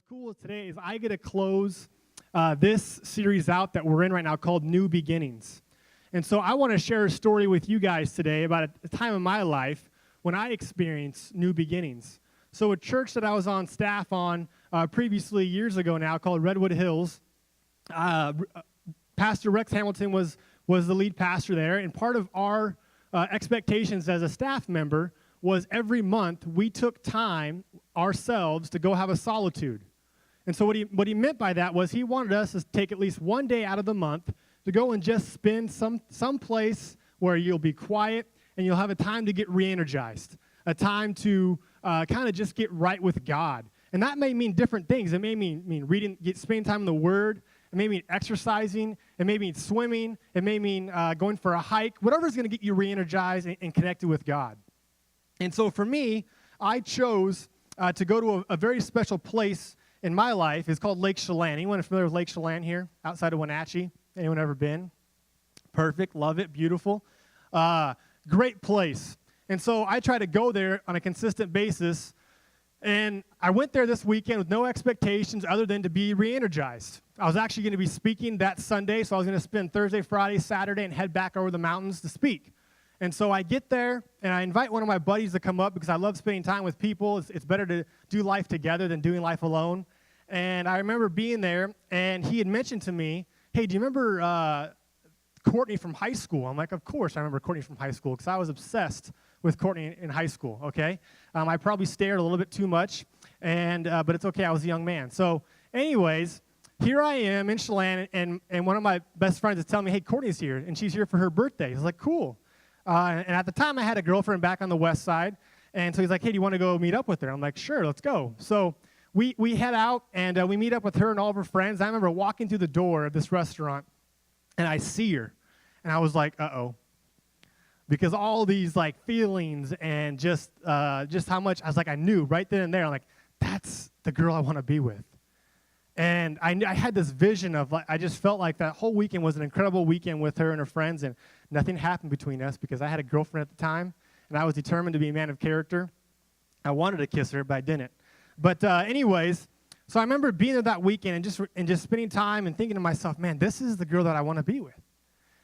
Cool today is I get to close this series out that we're in right now called New Beginnings. And so I want to share a story with you guys today about a time in my life when I experienced new beginnings. So a church that I was on staff on previously years ago now called Redwood Hills, Pastor Rex Hamilton was the lead pastor there, and part of our expectations as a staff member was every month we took time ourselves to go have a solitude. And so what he meant by that was he wanted us to take at least one day out of the month to go and just spend some place where you'll be quiet and you'll have a time to get re-energized, a time to kind of just get right with God. And that may mean different things. It may mean reading, spending time in the Word. It may mean exercising. It may mean swimming. It may mean going for a hike. Whatever's going to get you re-energized and connected with God. And so for me, I chose to go to a very special place in my life. It's called Lake Chelan. Anyone familiar with Lake Chelan here outside of Wenatchee? Anyone ever been? Perfect. Love it. Beautiful. Great place. And so I try to go there on a consistent basis. And I went there this weekend with no expectations other than to be re-energized. I was actually going to be speaking that Sunday, so I was going to spend Thursday, Friday, Saturday, and head back over the mountains to speak. And so I get there, and I invite one of my buddies to come up because I love spending time with people. It's better to do life together than doing life alone. And I remember being there, and he had mentioned to me, hey, do you remember Courtney from high school? I'm like, of course I remember Courtney from high school because I was obsessed with Courtney in high school, okay? I probably stared a little bit too much, but it's okay. I was a young man. So anyways, here I am in Chelan, and one of my best friends is telling me, hey, Courtney's here, and she's here for her birthday. I was like, cool. And at the time, I had a girlfriend back on the west side, and so he's like, hey, do you want to go meet up with her? I'm like, sure, let's go. So we head out, and we meet up with her and all of her friends. I remember walking through the door of this restaurant, and I see her, and I was like, uh-oh. Because all these, like, feelings and just how much, I knew right then and there, I'm like, that's the girl I want to be with. And I had this vision of, like, I just felt like that whole weekend was an incredible weekend with her and her friends, and nothing happened between us because I had a girlfriend at the time, and I was determined to be a man of character. I wanted to kiss her, but I didn't. But anyways, so I remember being there that weekend and just spending time and thinking to myself, man, this is the girl that I want to be with.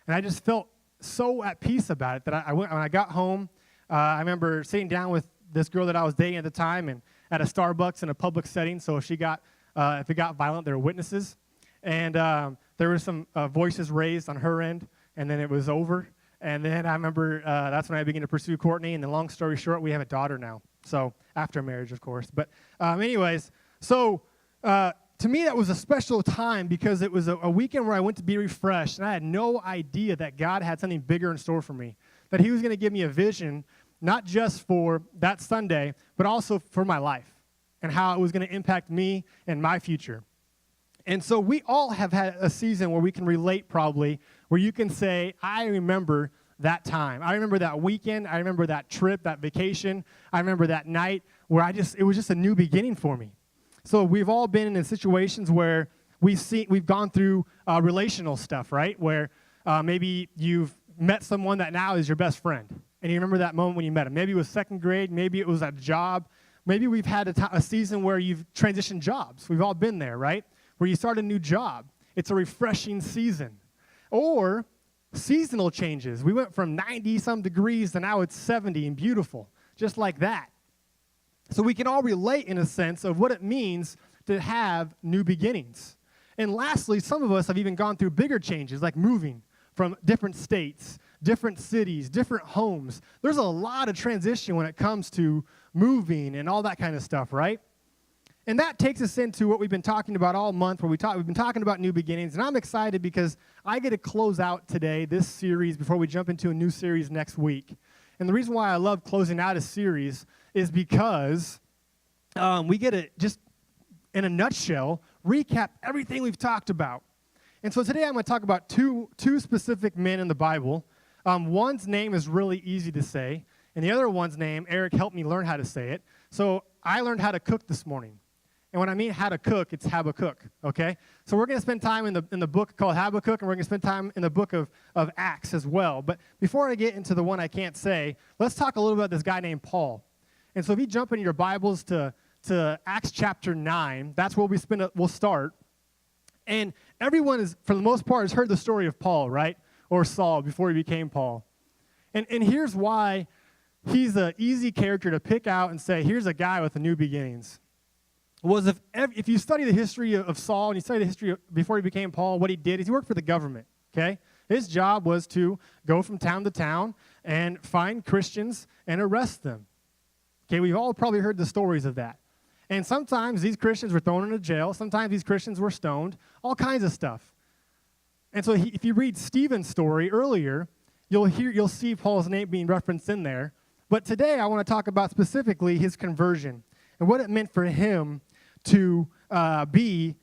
And I just felt so at peace about it that when I got home, I remember sitting down with this girl that I was dating at the time and at a Starbucks in a public setting, so if it got violent, there were witnesses. And there were some voices raised on her end, and then it was over. And then I remember that's when I began to pursue Courtney, and then long story short, we have a daughter now. So after marriage, of course. But anyways, so to me that was a special time because it was a weekend where I went to be refreshed, and I had no idea that God had something bigger in store for me, that he was going to give me a vision, not just for that Sunday, but also for my life and how it was going to impact me and my future. And so we all have had a season where we can relate probably, where you can say, I remember that time. I remember that weekend. I remember that trip, that vacation. I remember that night where it was just a new beginning for me. So we've all been in situations where we've gone through relational stuff, right? Where maybe you've met someone that now is your best friend, and you remember that moment when you met him. Maybe it was second grade. Maybe it was at a job. Maybe we've had a season where you've transitioned jobs. We've all been there, right? Where you start a new job. It's a refreshing season. Or seasonal changes. We went from 90-some degrees to now it's 70 and beautiful, just like that. So we can all relate in a sense of what it means to have new beginnings. And lastly, some of us have even gone through bigger changes, like moving from different states, different cities, different homes. There's a lot of transition when it comes to moving and all that kind of stuff, right? And that takes us into what we've been talking about all month, where we've been talking about new beginnings. And I'm excited because I get to close out today this series before we jump into a new series next week. And the reason why I love closing out a series is because we get to just, in a nutshell, recap everything we've talked about. And so today I'm going to talk about two specific men in the Bible. One's name is really easy to say, and the other one's name, Eric helped me learn how to say it. So I learned how to cook this morning. And when I mean how to cook, it's Habakkuk, okay? So we're going to spend time in the book called Habakkuk, and we're going to spend time in the book of Acts as well. But before I get into the one I can't say, let's talk a little about this guy named Paul. And so if you jump in your Bibles to to Acts chapter 9. That's where we'll start. And everyone is, for the most part, has heard the story of Paul, right? Or Saul before he became Paul. And here's why he's an easy character to pick out and say, here's a guy with a new beginnings. Was if you study the history of Saul and you study the history before he became Paul, what he did is he worked for the government, okay? His job was to go from town to town and find Christians and arrest them. Okay, we've all probably heard the stories of that. And sometimes these Christians were thrown into jail. Sometimes these Christians were stoned. All kinds of stuff. And so if you read Stephen's story earlier, you'll see Paul's name being referenced in there. But today I want to talk about specifically his conversion and what it meant for him to be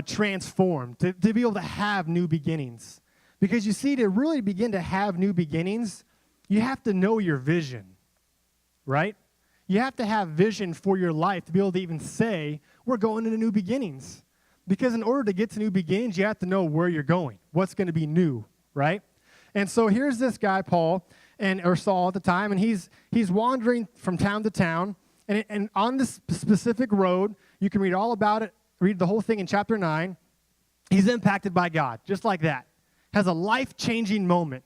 transformed, to be able to have new beginnings. Because you see, to really begin to have new beginnings, you have to know your vision, right? You have to have vision for your life to be able to even say, we're going into new beginnings. Because in order to get to new beginnings, you have to know where you're going, what's going to be new, right? And so here's this guy, Paul, or Saul at the time, and he's wandering from town to town, and on this specific road, you can read all about it, read the whole thing in chapter 9. He's impacted by God, just like that. Has a life-changing moment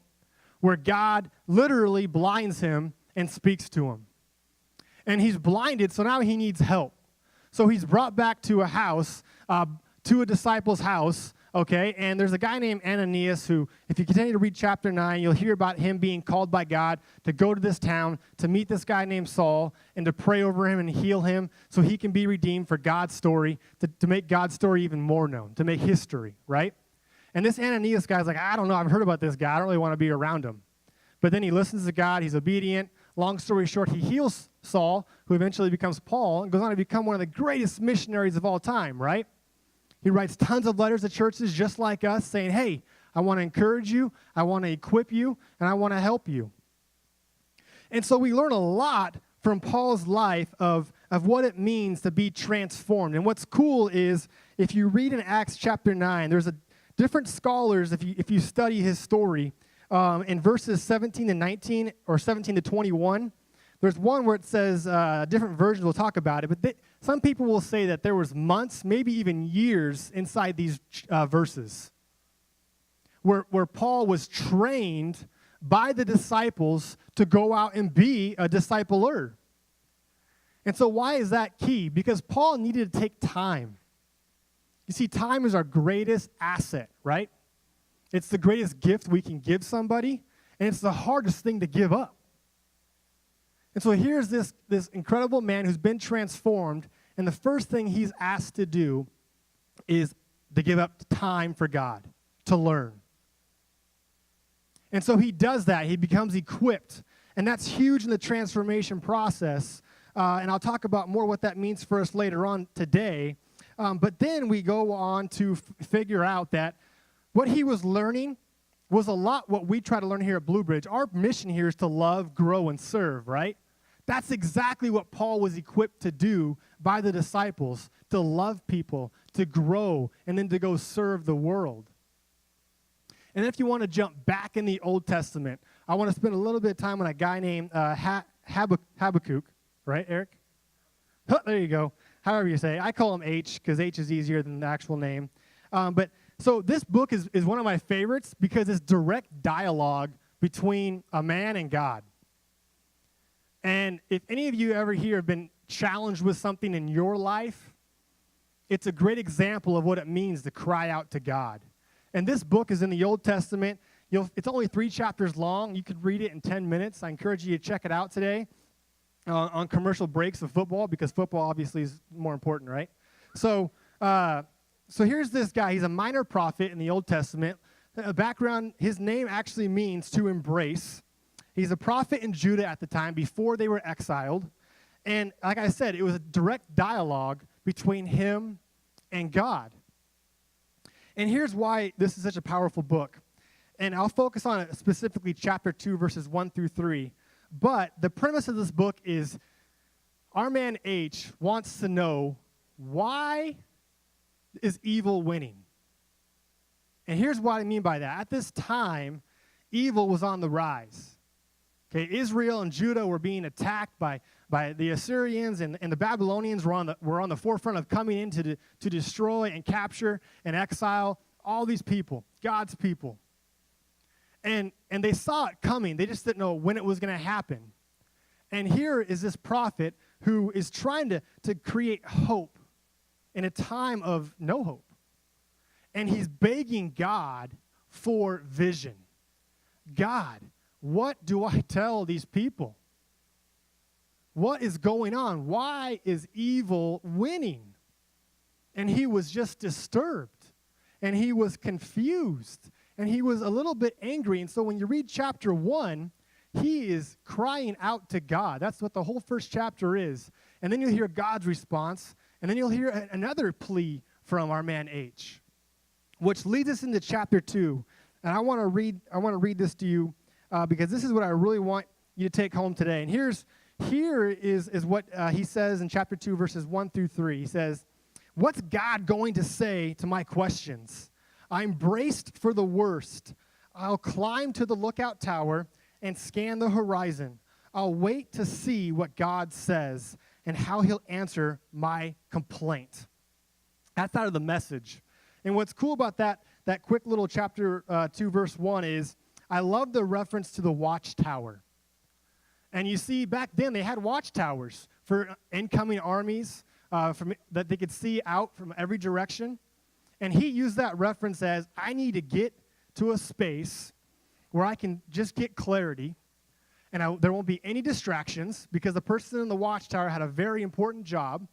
where God literally blinds him and speaks to him. And he's blinded, so now he needs help. So he's brought back to a house, to a disciple's house, okay? And there's a guy named Ananias who, if you continue to read chapter 9, you'll hear about him being called by God to go to this town, to meet this guy named Saul, and to pray over him and heal him so he can be redeemed for God's story, to make God's story even more known, to make history, right? And this Ananias guy's like, I don't know, I've heard about this guy. I don't really want to be around him. But then he listens to God. He's obedient. Long story short, he heals Saul, who eventually becomes Paul, and goes on to become one of the greatest missionaries of all time, right? He writes tons of letters to churches just like us saying, hey, I want to encourage you, I want to equip you, and I want to help you. And so we learn a lot from Paul's life of what it means to be transformed. And what's cool is if you read in Acts chapter 9, there's different scholars, if you study his story, in verses 17 to 19 or 17 to 21, there's one where it says, different versions will talk about it, but some people will say that there was months, maybe even years inside these verses where Paul was trained by the disciples to go out and be a discipler. And so why is that key? Because Paul needed to take time. You see, time is our greatest asset, right? It's the greatest gift we can give somebody, and it's the hardest thing to give up. And so here's this incredible man who's been transformed, and the first thing he's asked to do is to give up time for God, to learn. And so he does that. He becomes equipped, and that's huge in the transformation process, and I'll talk about more what that means for us later on today. But then we go on to figure out that what he was learning was a lot what we try to learn here at Blue Bridge. Our mission here is to love, grow, and serve, right? That's exactly what Paul was equipped to do by the disciples, to love people, to grow, and then to go serve the world. And if you want to jump back in the Old Testament, I want to spend a little bit of time on a guy named Habakkuk, right, Eric? There you go. However you say it. I call him H because H is easier than the actual name. So this book is one of my favorites because it's direct dialogue between a man and God. And if any of you ever here have been challenged with something in your life, it's a great example of what it means to cry out to God. And this book is in the Old Testament. It's only 3 chapters long. You could read it in 10 minutes. I encourage you to check it out today on commercial breaks of football because football obviously is more important, right? So here's this guy. He's a minor prophet in the Old Testament. Background, his name actually means to embrace. He's a prophet in Judah at the time before they were exiled. And like I said, it was a direct dialogue between him and God. And here's why this is such a powerful book. And I'll focus on it specifically chapter 2, verses 1 through 3. But the premise of this book is our man H wants to know, why is evil winning? And here's what I mean by that. At this time, evil was on the rise. Okay, Israel and Judah were being attacked by by the Assyrians, and the Babylonians were on the forefront of coming in to destroy and capture and exile all these people, God's people. And they saw it coming. They just didn't know when it was going to happen. And here is this prophet who is trying to create hope in a time of no hope. And he's begging God for vision. God, what do I tell these people? What is going on? Why is evil winning? And he was just disturbed. And he was confused. And he was a little bit angry. And so when you read chapter 1, he is crying out to God. That's what the whole first chapter is. And then you'll hear God's response. And then you'll hear another plea from our man H, which leads us into chapter 2. And I want to read this to you because this is what I really want you to take home today. And here is what he says in chapter 2, verses 1 through 3. He says, "What's God going to say to my questions? I'm braced for the worst. I'll climb to the lookout tower and scan the horizon. I'll wait to see what God says and how he'll answer my complaint." That's out of the Message. And what's cool about that quick little chapter 2, verse 1 is I love the reference to the watchtower. And you see, back then they had watchtowers for incoming armies that they could see out from every direction. And he used that reference as, I need to get to a space where I can just get clarity, and there won't be any distractions, because the person in the watchtower had a very important job,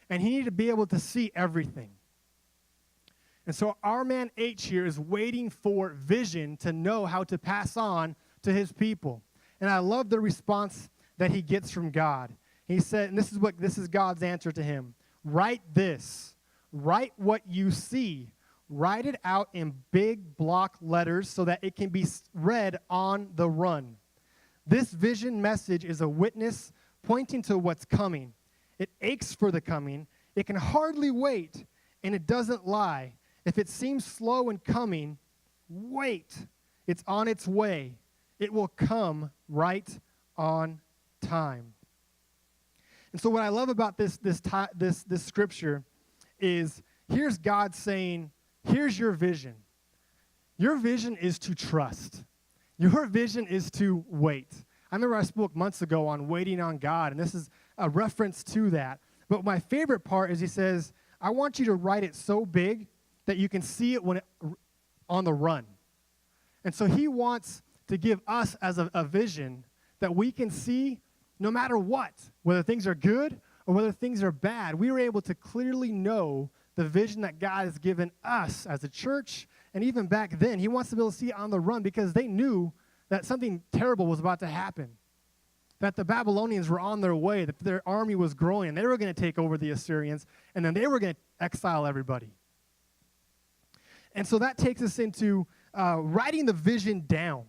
and he needed to be able to see everything. And so our man H here is waiting for vision to know how to pass on to his people. And I love the response that he gets from God. He said, and this is God's answer to him. Write this. Write what you see. Write it out in big block letters so that it can be read on the run. This vision message is a witness pointing to what's coming. It aches for the coming. It can hardly wait, and it doesn't lie. If it seems slow in coming, wait. It's on its way. It will come right on time. And so what I love about this scripture is here's God saying, here's your vision. Your vision is to trust. Your vision is to wait. I remember I spoke months ago on waiting on God, and this is a reference to that. But my favorite part is he says, I want you to write it so big that you can see it on the run. And so he wants to give us as a vision that we can see no matter what, whether things are good or whether things are bad. We were able to clearly know the vision that God has given us as a church, and even back then, he wants to be able to see it on the run because they knew that something terrible was about to happen, that the Babylonians were on their way, that their army was growing, and they were going to take over the Assyrians, and then they were going to exile everybody. And so that takes us into writing the vision down.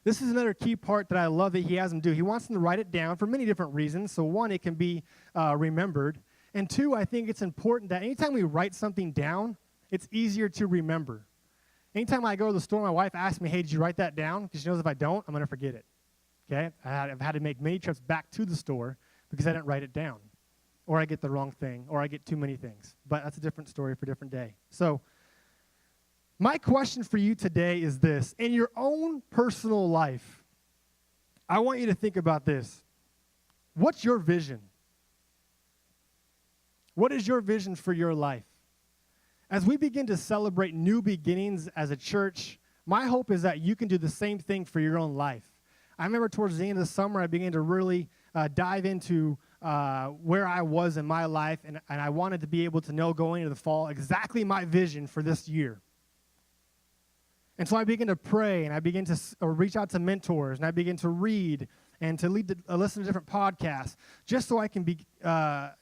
This is another key part that I love that he has them do. He wants them to write it down for many different reasons. So one, it can be remembered. And two, I think it's important that anytime we write something down, it's easier to remember. Anytime I go to the store, my wife asks me, hey, did you write that down? Because she knows if I don't, I'm going to forget it. Okay? I've had to make many trips back to the store because I didn't write it down. Or I get the wrong thing, or I get too many things. But that's a different story for a different day. So my question for you today is this. In your own personal life, I want you to think about this. What's your vision? What is your vision for your life? As we begin to celebrate new beginnings as a church, my hope is that you can do the same thing for your own life. I remember towards the end of the summer, I began to really dive into where I was in my life, and I wanted to be able to know going into the fall exactly my vision for this year. And so I began to pray, and I began to reach out to mentors, and I began to read and to listen to different podcasts, just so I can be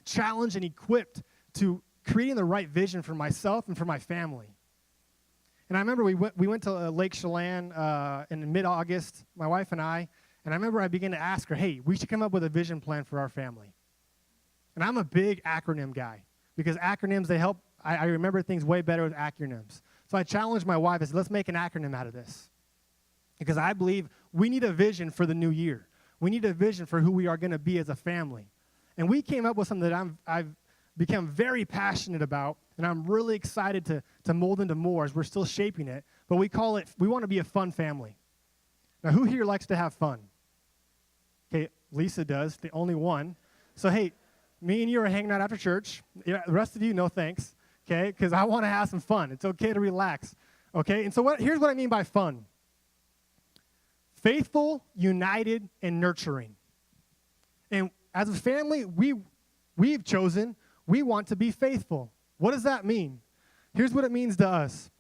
challenged and equipped to creating the right vision for myself and for my family. And I remember we went to Lake Chelan in mid-August, my wife and I remember I began to ask her, hey, we should come up with a vision plan for our family. And I'm a big acronym guy, because acronyms, they help. I remember things way better with acronyms. So I challenged my wife. I said, let's make an acronym out of this. Because I believe we need a vision for the new year. We need a vision for who we are going to be as a family. And we came up with something that I've become very passionate about, and I'm really excited to mold into more as we're still shaping it. But we want to be a fun family. Now, who here likes to have fun? Okay, Lisa does, the only one. So, hey, me and you are hanging out after church. Yeah, the rest of you, no thanks, okay, because I want to have some fun. It's okay to relax, okay? And so here's what I mean by fun. Faithful, united, and nurturing. And as a family, we've chosen, we want to be faithful. What does that mean? Here's what it means to us.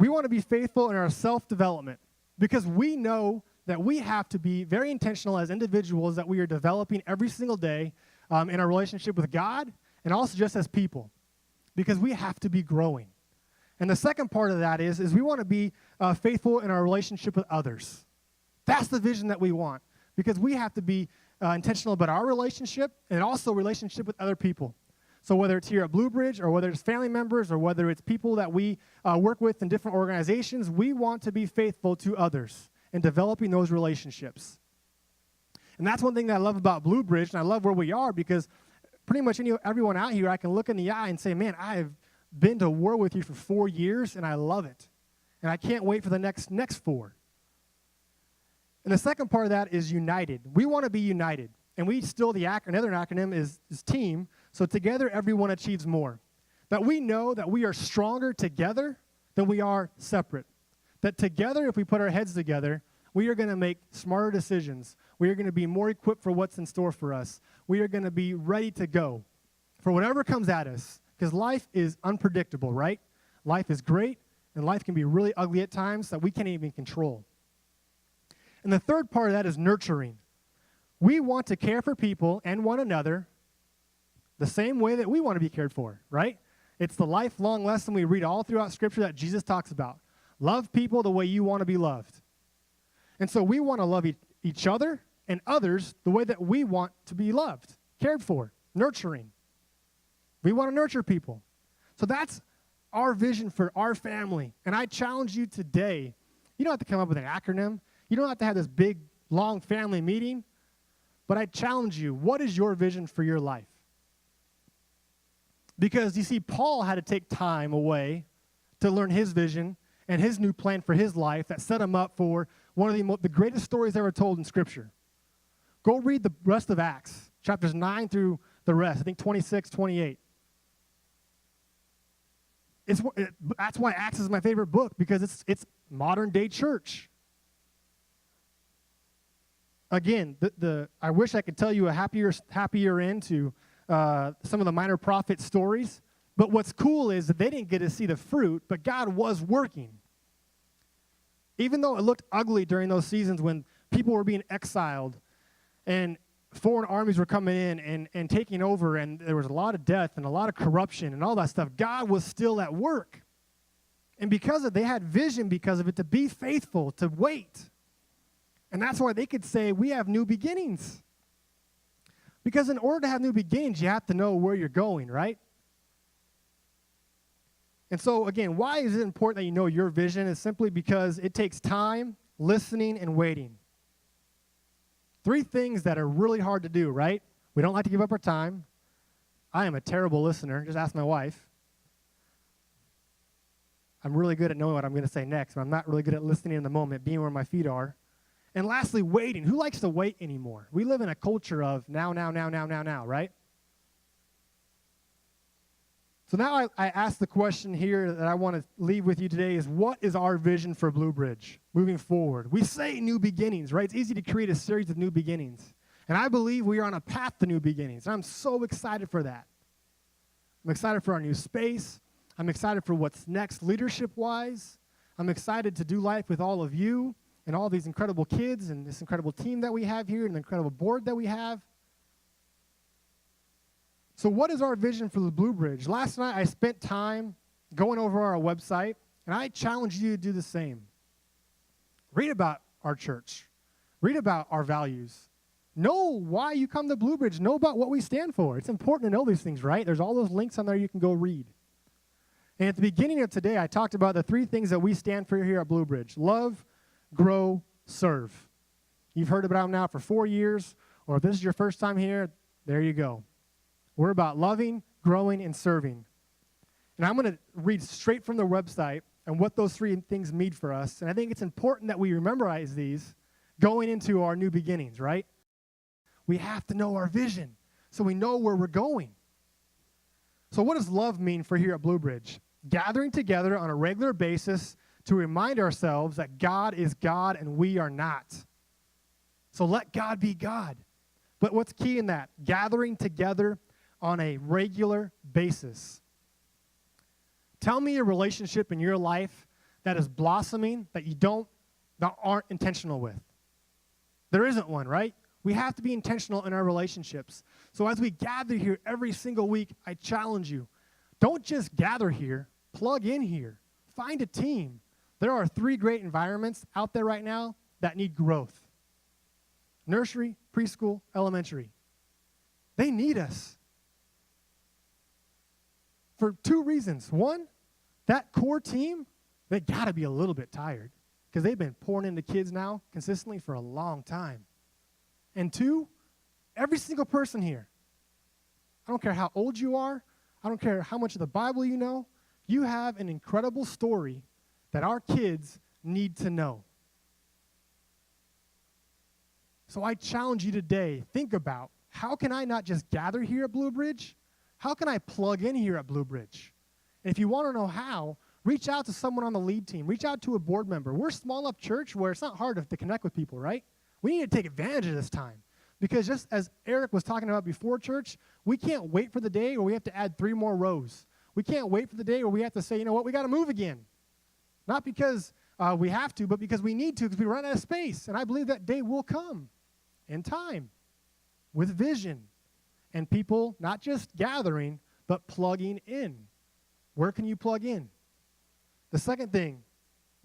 We want to be faithful in our self-development because we know that we have to be very intentional as individuals that we are developing every single day in our relationship with God and also just as people because we have to be growing. And the second part of that is we want to be faithful in our relationship with others. That's the vision that we want because we have to be intentional about our relationship and also relationship with other people. So whether it's here at Blue Bridge or whether it's family members or whether it's people that we work with in different organizations, we want to be faithful to others and developing those relationships. And that's one thing that I love about Blue Bridge, and I love where we are because pretty much everyone out here, I can look in the eye and say, man, I have been to war with you for 4 years, and I love it. And I can't wait for the next 4. And the second part of that is united. We want to be united. And another acronym is TEAM. So together, everyone achieves more. That we know that we are stronger together than we are separate. That together, if we put our heads together, we are going to make smarter decisions. We are going to be more equipped for what's in store for us. We are going to be ready to go for whatever comes at us. Because life is unpredictable, right? Life is great, and life can be really ugly at times that we can't even control. And the third part of that is nurturing. We want to care for people and one another the same way that we want to be cared for, right? It's the lifelong lesson we read all throughout Scripture that Jesus talks about. Love people the way you want to be loved. And so we want to love each other and others the way that we want to be loved, cared for, nurturing. We want to nurture people. So that's our vision for our family. And I challenge you today, you don't have to come up with an acronym. You don't have to have this big, long family meeting. But I challenge you, what is your vision for your life? Because you see, Paul had to take time away to learn his vision and his new plan for his life that set him up for one of the greatest stories ever told in Scripture. Go read the rest of Acts, chapters 9 through the rest, I think 26, 28. That's why Acts is my favorite book, because it's modern-day church. Again, I wish I could tell you a happier end to some of the minor prophet stories, but what's cool is that they didn't get to see the fruit, but God was working. Even though it looked ugly during those seasons when people were being exiled and foreign armies were coming in and taking over, and there was a lot of death and a lot of corruption and all that stuff, God was still at work. And because of it, they had vision because of it to be faithful, to wait. And that's why they could say, we have new beginnings. Because in order to have new beginnings, you have to know where you're going, right? And so, again, why is it important that you know your vision? It's simply because it takes time, listening, and waiting. 3 things that are really hard to do, right? We don't like to give up our time. I am a terrible listener. Just ask my wife. I'm really good at knowing what I'm going to say next, but I'm not really good at listening in the moment, being where my feet are. And lastly, waiting. Who likes to wait anymore? We live in a culture of now, right? So now I ask the question here that I want to leave with you today is, what is our vision for Blue Bridge moving forward? We say new beginnings, right? It's easy to create a series of new beginnings. And I believe we are on a path to new beginnings. And I'm so excited for that. I'm excited for our new space. I'm excited for what's next leadership-wise. I'm excited to do life with all of you and all these incredible kids and this incredible team that we have here and the incredible board that we have. So what is our vision for the Blue Bridge? Last night I spent time going over our website, and I challenge you to do the same. Read about our church. Read about our values. Know why you come to Blue Bridge. Know about what we stand for. It's important to know these things, right? There's all those links on there you can go read. And at the beginning of today, I talked about the 3 things that we stand for here at Blue Bridge: love, grow, serve. You've heard about them now for 4 years, or if this is your first time here, there you go. We're about loving, growing, and serving. And I'm going to read straight from the website and what those 3 things mean for us. And I think it's important that we memorize these going into our new beginnings, right? We have to know our vision so we know where we're going. So what does love mean for here at Blue Bridge? Gathering together on a regular basis to remind ourselves that God is God and we are not. So let God be God. But what's key in that? Gathering together on a regular basis. Tell me a relationship in your life that is blossoming that aren't intentional with. There isn't one, right? We have to be intentional in our relationships. So as we gather here every single week, I challenge you, don't just gather here, plug in here. Find a team. There are 3 great environments out there right now that need growth. Nursery, preschool, elementary. They need us. For 2 reasons. One, that core team, they got to be a little bit tired because they've been pouring into kids now consistently for a long time. And 2, every single person here, I don't care how old you are, I don't care how much of the Bible you know, you have an incredible story that our kids need to know. So I challenge you today, think about, how can I not just gather here at Blue Bridge? How can I plug in here at Blue Bridge? And if you want to know how, reach out to someone on the lead team. Reach out to a board member. We're a small enough church where it's not hard to connect with people, right? We need to take advantage of this time. Because just as Eric was talking about before church, we can't wait for the day where we have to add 3 more rows. We can't wait for the day where we have to say, you know what, we got to move again. Not because we have to, but because we need to, because we run out of space. And I believe that day will come in time with vision and people not just gathering, but plugging in. Where can you plug in? The second thing,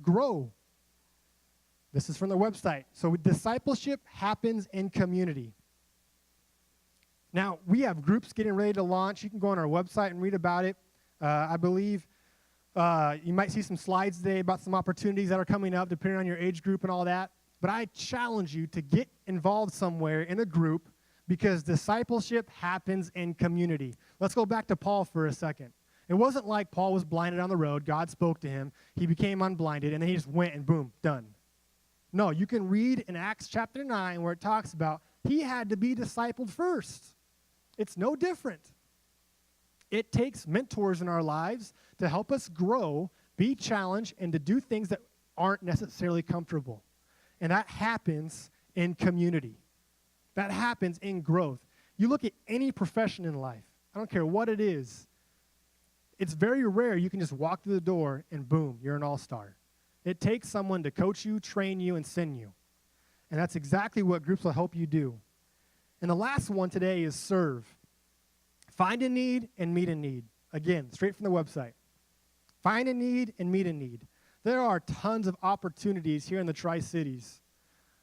grow. This is from the website. So discipleship happens in community. Now, we have groups getting ready to launch. You can go on our website and read about it. I believe you might see some slides today about some opportunities that are coming up depending on your age group and all that. But I challenge you to get involved somewhere in a group because discipleship happens in community. Let's go back to Paul for a second. It wasn't like Paul was blinded on the road. God spoke to him. He became unblinded, and then he just went and boom, done. No, you can read in Acts chapter 9 where it talks about he had to be discipled first. It's no different. It takes mentors in our lives to help us grow, be challenged, and to do things that aren't necessarily comfortable. And that happens in community. That happens in growth. You look at any profession in life, I don't care what it is, it's very rare you can just walk through the door and boom, you're an all-star. It takes someone to coach you, train you, and send you. And that's exactly what groups will help you do. And the last one today is serve. Find a need and meet a need. Again, straight from the website. Find a need and meet a need. There are tons of opportunities here in the Tri-Cities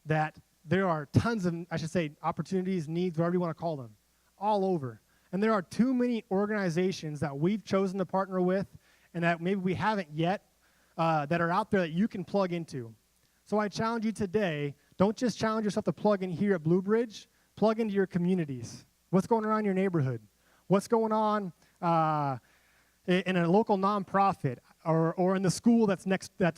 that there are tons of, opportunities, needs, whatever you want to call them, all over. And there are too many organizations that we've chosen to partner with and that maybe we haven't yet that are out there that you can plug into. So I challenge you today, don't just challenge yourself to plug in here at Blue Bridge, plug into your communities. What's going on in your neighborhood? What's going on in a local nonprofit or in the school that's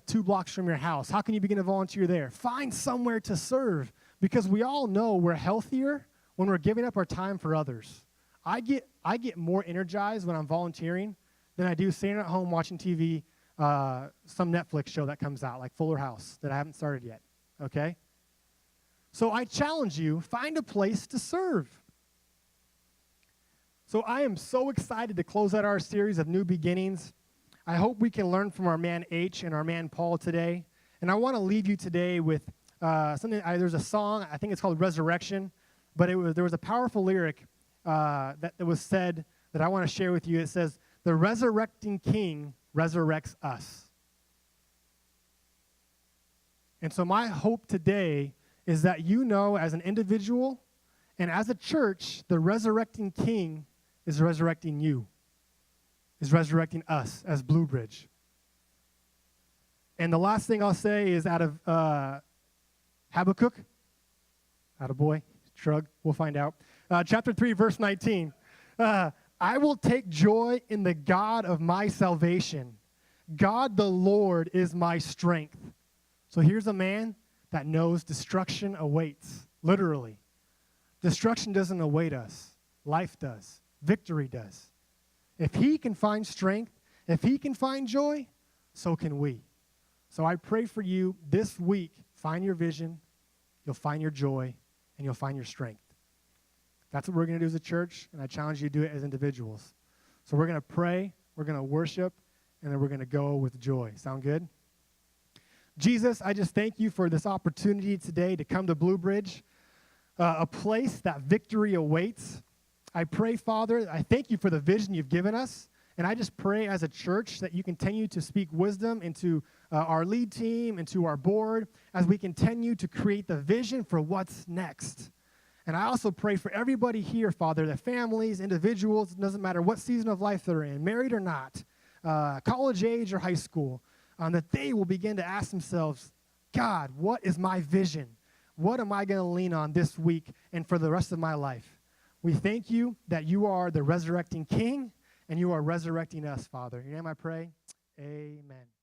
2 blocks from your house? How can you begin to volunteer there? Find somewhere to serve because we all know we're healthier when we're giving up our time for others. I get more energized when I'm volunteering than I do sitting at home watching TV, some Netflix show that comes out, like Fuller House, that I haven't started yet, okay? So I challenge you, find a place to serve. So I am so excited to close out our series of New Beginnings. I hope we can learn from our man H and our man Paul today. And I want to leave you today with something. There's a song, I think it's called Resurrection, but there was a powerful lyric that was said that I want to share with you. It says, "The resurrecting King resurrects us." And so my hope today is that you know as an individual and as a church, the resurrecting King is resurrecting you, is resurrecting us as Blue Bridge. And the last thing I'll say is out of Habakkuk Attaboy. Shrug. We'll find out. Chapter 3, verse 19. I will take joy in the God of my salvation. God the Lord is my strength. So here's a man that knows destruction awaits, literally. Destruction doesn't await us. Life does. Victory does. If he can find strength, if he can find joy, so can we. So I pray for you this week, find your vision, you'll find your joy, and you'll find your strength. That's what we're going to do as a church, and I challenge you to do it as individuals. So we're going to pray, we're going to worship, and then we're going to go with joy. Sound good? Jesus, I just thank you for this opportunity today to come to Blue Bridge, a place that victory awaits. I pray, Father, I thank you for the vision you've given us, and I just pray as a church that you continue to speak wisdom into our lead team, into our board, as we continue to create the vision for what's next. And I also pray for everybody here, Father, that families, individuals, it doesn't matter what season of life they're in, married or not, college age or high school, that they will begin to ask themselves, God, what is my vision? What am I going to lean on this week and for the rest of my life? We thank you that you are the resurrecting King, and you are resurrecting us, Father. In your name I pray, amen.